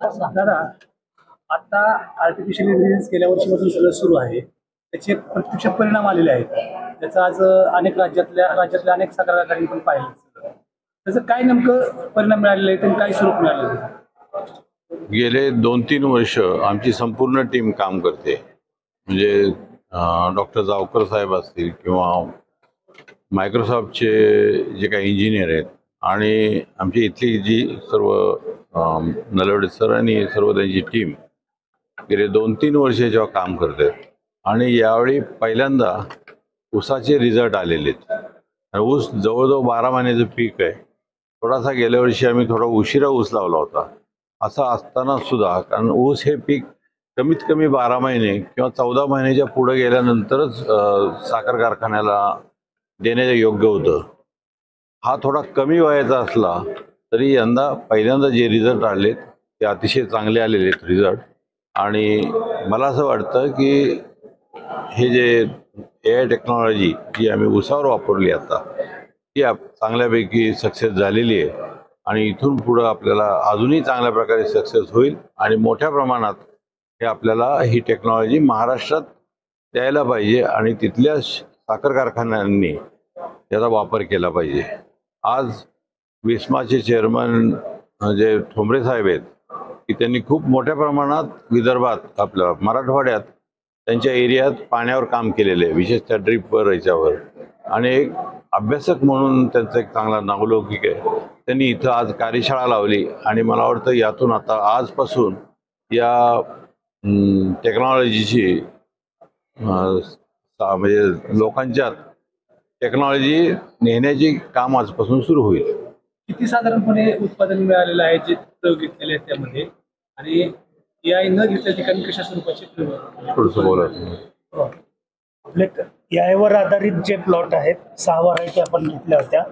दादा, आता artificial intelligence गेल्या वर्षीपासून सगळं सुरू आहे. त्याचे प्रत्यक्ष परिणाम आलेले आहेत. त्याचा आज अनेक राज्यातल्या अनेक साखर पण पाहिलं. त्याचं काय नेमकं परिणाम मिळालेले आहेत आणि काय स्वरूप मिळालेलं आहे? गेले 2-3 वर्ष आमची संपूर्ण टीम काम करते. म्हणजे डॉक्टर जावकर साहेब असतील किंवा मायक्रोसॉफ्टचे जे काही इंजिनियर आहेत आणि आमची इथली जी सर्व नलवडे सर आणि सर्व त्यांची टीम गेले 2-3 वर्ष जेव्हा काम करते आणि यावेळी पहिल्यांदा ऊसाचे रिझल्ट आलेले आहेत. ऊस जवळजवळ 12 महिन्याचं पीक आहे. थोडासा गेल्या वर्षी आम्ही थोडा उशिरा ऊस लावला होता. असं असताना सुद्धा, कारण ऊस हे पीक कमीत कमी 12 महिने किंवा 14 महिन्याच्या पुढे गेल्यानंतरच साखर कारखान्याला देण्याचं योग्य होतं. हा थोडा कमी वयाचा असला तरी यंदा पहिल्यांदा जे रिझल्ट आलेत ते अतिशय चांगले आलेले आहेत रिझल्ट. आणि मला असं वाटतं की हे जे AI टेक्नॉलॉजी जी आम्ही ऊसावर वापरली आता ती चांगल्यापैकी सक्सेस झालेली आहे आणि इथून पुढं आपल्याला अजूनही चांगल्या प्रकारे सक्सेस होईल आणि मोठ्या प्रमाणात हे आपल्याला ही टेक्नॉलॉजी महाराष्ट्रात द्यायला पाहिजे आणि तिथल्या साखर कारखान्यांनी त्याचा वापर केला पाहिजे. आज विस्माचे चेअरमन जे ठोंबरे साहेब आहेत की त्यांनी खूप मोठ्या प्रमाणात विदर्भात आपल्या मराठवाड्यात त्यांच्या एरियात पाण्यावर काम केलेलं आहे, विशेषतः ड्रीपवर याच्यावर. आणि एक अभ्यासक म्हणून त्यांचा एक चांगला नावलौकिक आहे. त्यांनी इथं आज कार्यशाळा लावली आणि मला वाटतं यातून आता आजपासून या टेक्नॉलॉजीची म्हणजे लोकांच्यात टेक्नॉलॉजी नेण्याची काम आजपासून सुरू होईल. किती साधारणपणे उत्पादन मिळालेलं आहे जे प्रयोग घेतलेले आहेत त्यामध्ये, आणि AI न घेतल्या ठिकाणी कशा स्वरूपाचे थोडंसं बोला. आपले AI वर आधारित जे प्लॉट आहेत 6 व्हरायटी आपण घेतल्या होत्या.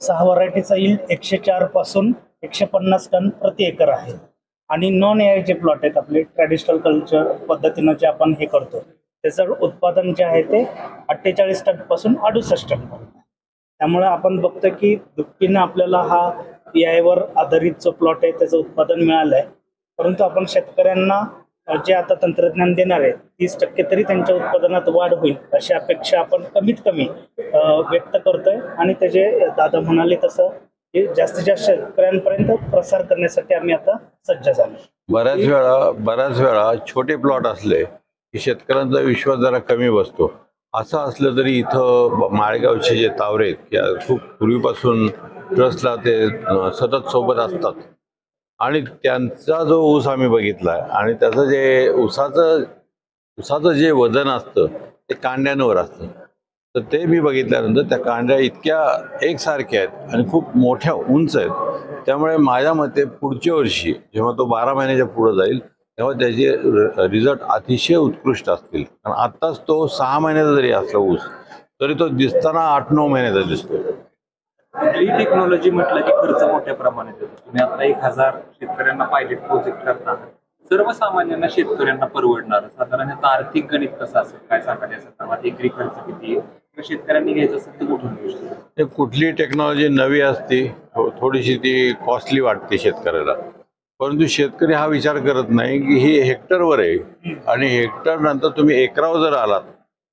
6 व्हरायटीचा यील्ड 104 पासून 150 टन प्रति एकर आहे. आणि नॉन AI जे प्लॉट आहेत आपले ट्रॅडिशनल कल्चर पद्धतीनं जे आपण हे करतो त्याचं उत्पादन जे आहे ते 48 टन पासून 68 टन. त्यामुळे आपण बघतो की दुपटीनं आपल्याला हा AI वर आधारित जो प्लॉट आहे त्याचं उत्पादन मिळालं आहे. परंतु आपण शेतकऱ्यांना जे आता तंत्रज्ञान देणार आहे 30% तरी त्यांच्या उत्पादनात वाढ होईल अशी अपेक्षा आपण कमीत कमी व्यक्त करतोय. आणि त्याचे दादा म्हणाले तसं हे जास्तीत जास्त शेतकऱ्यांपर्यंत प्रसार करण्यासाठी आम्ही आता सज्ज झालो. बऱ्याच वेळा छोटे प्लॉट असले की शेतकऱ्यांचा विश्वास जरा कमी बसतो. असं असलं तरी इथं माळेगावचे जे तावरे खूप पूर्वीपासून ट्रस्टला ते सतत सोबत असतात आणि त्यांचा जो ऊस आम्ही बघितला आणि त्याचं जे ऊसाचं जे वजन असतं ते कांड्यांवर असतं. तर ते मी बघितल्यानंतर त्या कांड्या इतक्या एकसारख्या आहेत आणि खूप मोठ्या उंच आहेत. त्यामुळे माझ्या मते पुढच्या वर्षी जेव्हा तो 12 महिन्याच्या पुढे जाईल तेव्हा त्याचे रिझल्ट अतिशय उत्कृष्ट असतील. कारण आत्ताच तो 6 महिन्याचा जरी असला ऊस तरी तो दिसताना 8-9 महिन्याचा दिसतो. ही टेक्नॉलॉजी म्हटलं की खर्च मोठ्या प्रमाणात येतो. तुम्ही आता 1000 शेतकऱ्यांना पायलट प्रोजेक्ट करता. सर्वसामान्यांना शेतकऱ्यांना परवडणार साधारण याचा आर्थिक गणित कसं असेल काय सांगा या संदर्भात? एकरी खर्च किती आहे, शेतकऱ्यांनी घ्यायचं असेल तर कुठून घेऊ शकतो? ते कुठली टेक्नॉलॉजी नवी असते थोडीशी ती कॉस्टली वाटते शेतकऱ्याला. परंतु शेतकरी हा विचार करत नाही की ही हेक्टरवर आहे आणि हेक्टर नंतर तुम्ही एकरावर जर आलात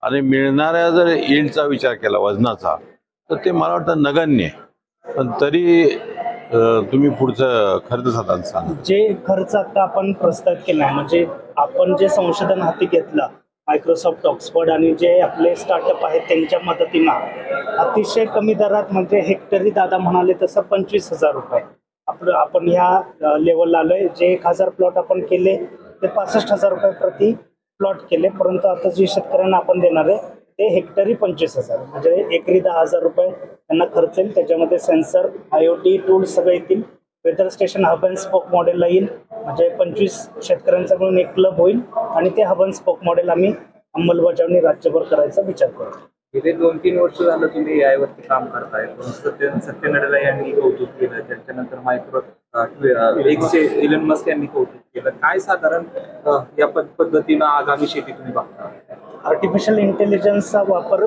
आणि मिळणाऱ्या जर यील्डचा विचार केला वजनाचा तर ते मला वाटतं नगण्य आहे. पण तरी तुम्ही पुढचं खर्च साधारण सांगा. जे खर्च आता आपण प्रस्तावित केला आहे म्हणजे आपण जे संशोधन हाती घेतलं मायक्रोसॉफ्ट ऑक्सफर्ड आणि जे आपले स्टार्टअप आहेत त्यांच्या मदतीनं अतिशय कमी दरात म्हणजे हेक्टरी दादा म्हणाले तसं 25,000 रुपये आपण ह्या लेवलला आलोय. जे 1000 प्लॉट आपण केले ते 65,000 रुपये प्रति प्लॉट केले. परंतु आता जे शेतकऱ्यांना आपण देणार आहे ते हेक्टरी 25,000 म्हणजे एकरी 10,000 रुपये त्यांना खर्च येईल. त्याच्यामध्ये सेन्सर IoT टूल्स सगळे येतील. Weather station hub and spoke मॉडेलला येईल म्हणजे 25 शेतकऱ्यांचा मिळून एक क्लब होईल आणि ते हब अँड स्पोक मॉडेल आम्ही अंमलबजावणी राज्यभर करायचा विचार करतो. गेले 2-3 वर्ष झालं तुम्ही AI वरती काम करताय. सत्य नडेला यांनी कौतुक केलं, त्याच्यानंतर इलन मस्क यांनी कौतुक केलं. काय साधारण या पद्धतीनं आगामी शेती तुम्ही बघता? आर्टिफिशियल इंटेलिजन्सचा वापर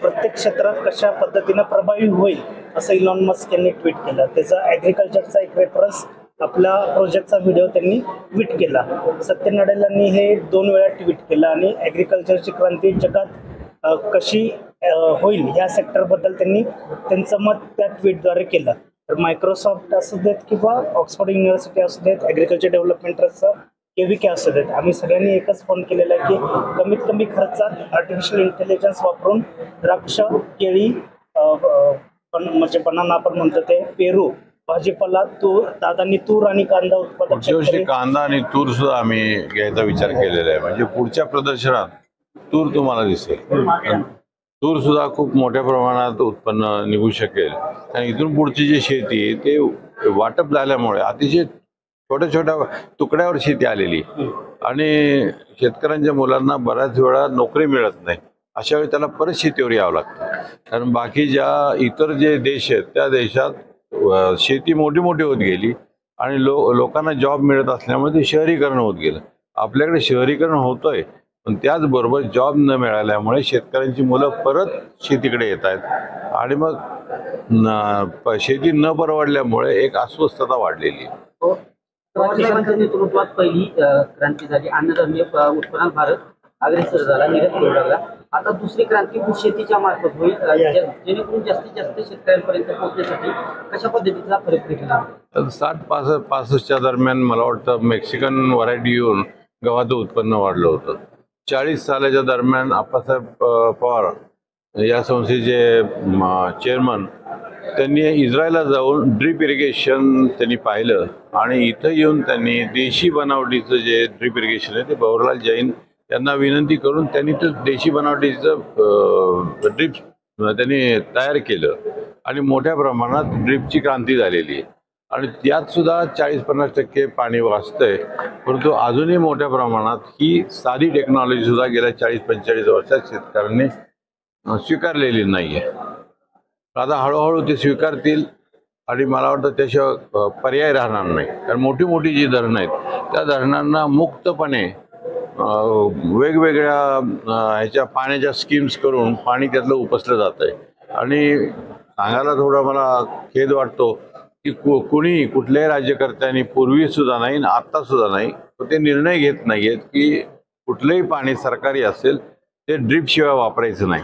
प्रत्येक क्षेत्रात कशा पद्धतीनं प्रभावी होईल असं इलॉन मस्क यांनी ट्विट केलं. त्याचा ॲग्रिकल्चरचा एक रेफरन्स आपला प्रोजेक्टचा व्हिडिओ त्यांनी ट्विट केला. सत्य नडेलांनी हे 2 वेळा ट्विट केलं आणि ॲग्रिकल्चरची क्रांती जगात कशी होईल या सेक्टरबद्दल त्यांनी त्यांचं मत त्या ट्विटद्वारे केलं. तर मायक्रोसॉफ्ट असू देत किंवा ऑक्सफोर्ड युनिव्हर्सिटी असू देत, ॲग्रिकल्चर डेव्हलपमेंट ट्रस्टचं KVK असू देत, आम्ही सगळ्यांनी एकच फोन केलेला आहे की कमीत कमी खर्चात आर्टिफिशियल इंटेलिजन्स वापरून द्राक्ष, केळी, म्हणजे बनाना आपण म्हणतो ते, पेरू, भाजीपाला, तूर, दादांनी तूर आणि कांदा उत्पादक पुढच्या वर्षी कांदा आणि तूर सुद्धा आम्ही घ्यायचा विचार केलेला आहे. म्हणजे पुढच्या प्रदर्शनात तूर तुम्हाला दिसेल. तूर सुद्धा खूप मोठ्या प्रमाणात उत्पन्न निघू शकेल. आणि इथून पुढची जी शेती आहे ते वाटप झाल्यामुळे अतिशय छोट्या छोट्या तुकड्यावर शेती आलेली आणि शेतकऱ्यांच्या मुलांना बऱ्याच वेळा नोकरी मिळत नाही. अशा वेळी त्याला परत शेतीवर यावं लागतं. कारण बाकी ज्या इतर जे देश आहेत त्या देशात शेती मोठी मोठी होत गेली आणि लोकांना जॉब मिळत असल्यामुळे ते शहरीकरण होत गेलं. आपल्याकडे शहरीकरण होतंय पण त्याचबरोबर जॉब न मिळाल्यामुळे शेतकऱ्यांची मुलं परत शेतीकडे येत आहेत आणि मग शेती न परवडल्यामुळे एक अस्वस्थता वाढलेली आहे. पवारसाहेबांच्या नेतृत्वात पहिली क्रांती झाली. अन्नधान्य उत्पन्नात भारत अग्रेसर झाला, निर्यात करू लागला. आता दुसरी क्रांती शेतीच्या मार्फत होईल, जेणेकरून जास्तीत जास्त शेतकऱ्यांपर्यंत पोहोचण्यासाठी कशा पद्धतीचा फरक दिला? 60-65च्या दरम्यान मला वाटतं मेक्सिकन व्हरायटी येऊन गव्हाचं उत्पन्न वाढलं होतं. 40 सालाच्या दरम्यान आप्पासाहेब पवार या संस्थेचे चेअरमन त्यांनी इस्रायलला जाऊन ड्रीप इरिगेशन त्यांनी पाहिलं आणि इथं येऊन त्यांनी देशी बनावटीचं जे ड्रीप इरिगेशन आहे ते भवरलाल जैन यांना विनंती करून त्यांनी ते देशी बनावटीचं ड्रीप त्यांनी तयार केलं आणि मोठ्या प्रमाणात ड्रीपची क्रांती झालेली आहे. आणि त्यात सुद्धा 40-50% पाणी वाचतंय. परंतु अजूनही मोठ्या प्रमाणात ही साधी टेक्नॉलॉजी सुद्धा गेल्या 40-45 वर्षात शेतकऱ्यांनी स्वीकारलेली नाही आहे. आता हळूहळू ते स्वीकारतील आणि मला वाटतं त्याशिवाय पर्याय राहणार नाही. कारण मोठी मोठी जी धरणं आहेत त्या धरणांना मुक्तपणे वेगवेगळ्या ह्याच्या पाण्याच्या स्कीम्स करून पाणी त्यातलं उपसलं जात आहे. आणि सांगायला थोडा मला खेद वाटतो की कुणीही कुठल्याही राज्यकर्त्यांनी पूर्वी सुद्धा नाही आणि आत्ता सुद्धा नाही ते निर्णय घेत नाही आहेत की कुठलंही पाणी सरकारी असेल ते ड्रीपशिवाय वापरायचं नाही.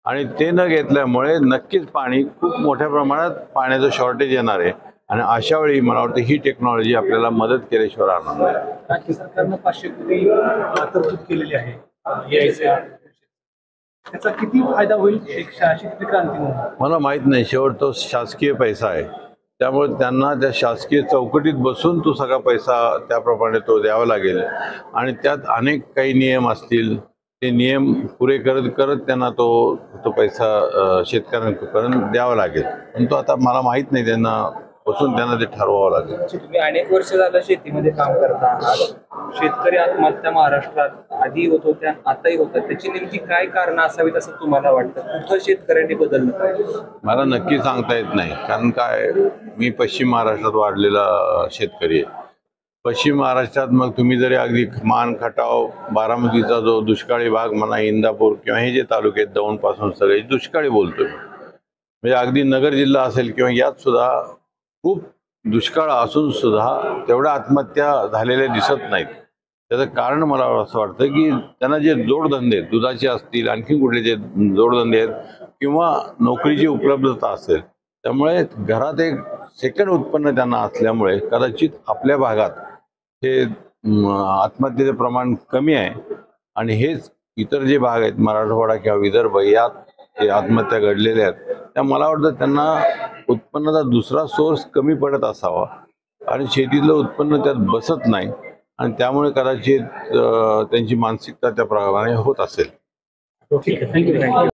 आणि ते न घेतल्यामुळे नक्कीच पाणी खूप मोठ्या प्रमाणात पाण्याचं शॉर्टेज येणार आहे. आणि अशा वेळी मला वाटतं ही टेक्नॉलॉजी आपल्याला मदत केल्याशिवाय राहणार नाही. राज्य सरकारनं 500 कोटी तरतूद केलेली आहे यायच्या. त्याचा किती फायदा होईल एक शेतकरी क्रांती म्हणून? मला माहीत नाही. शेवट तो शासकीय पैसा आहे त्यामुळे त्यांना त्या शासकीय चौकटीत बसून तो सगळा पैसा त्याप्रमाणे तो द्यावा लागेल आणि त्यात अनेक काही नियम असतील. ते नियम पुरे करत करत त्यांना तो पैसा शेतकऱ्यांपर्यंत द्यावा लागेल. पण तो आता मला माहीत नाही. त्यांना बसून त्यांना ते ठरवावं लागेल. तुम्ही अनेक वर्ष झालं शेतीमध्ये काम करता आहात. शेतकरी आत्महत्या महाराष्ट्रात आधी होत होत्या, आताही होतात. त्याची नेमकी काय कारणं असावीत असं तुम्हाला वाटतं? कुठं शेतकऱ्यांनी बदललं पाहिजे? मला नक्की सांगता येत नाही. कारण काय, मी पश्चिम महाराष्ट्रात वाढलेला शेतकरी आहे. पश्चिम महाराष्ट्रात मग तुम्ही जरी अगदी मान, खटाव, बारामतीचा जो दुष्काळी भाग म्हणा, इंदापूर किंवा हे जे तालुके आहेत दौंडपासून सगळे दुष्काळी बोलतोय. म्हणजे अगदी नगर जिल्हा असेल किंवा यात सुद्धा खूप दुष्काळ असून सुद्धा तेवढ्या आत्महत्या झालेल्या दिसत नाहीत. त्याचं कारण मला असं वाटतं की त्यांना जे जोडधंदे दुधाचे असतील, आणखी कुठले जे जोडधंदे आहेत किंवा नोकरीची उपलब्धता असेल, त्यामुळे घरात एक सेकंड उत्पन्न त्यांना असल्यामुळे कदाचित आपल्या भागात हे आत्महत्येचं प्रमाण कमी आहे. आणि हेच इतर जे भाग आहेत मराठवाडा किंवा विदर्भ यात जे आत्महत्या घडलेल्या आहेत त्या मला वाटतं त्यांना उत्पन्नाचा दुसरा सोर्स कमी पडत असावा आणि शेतीतलं उत्पन्न त्यात बसत नाही आणि त्यामुळे कदाचित त्यांची मानसिकता त्या प्रमाणे होत असेल. ठीक आहे, थँक्यू.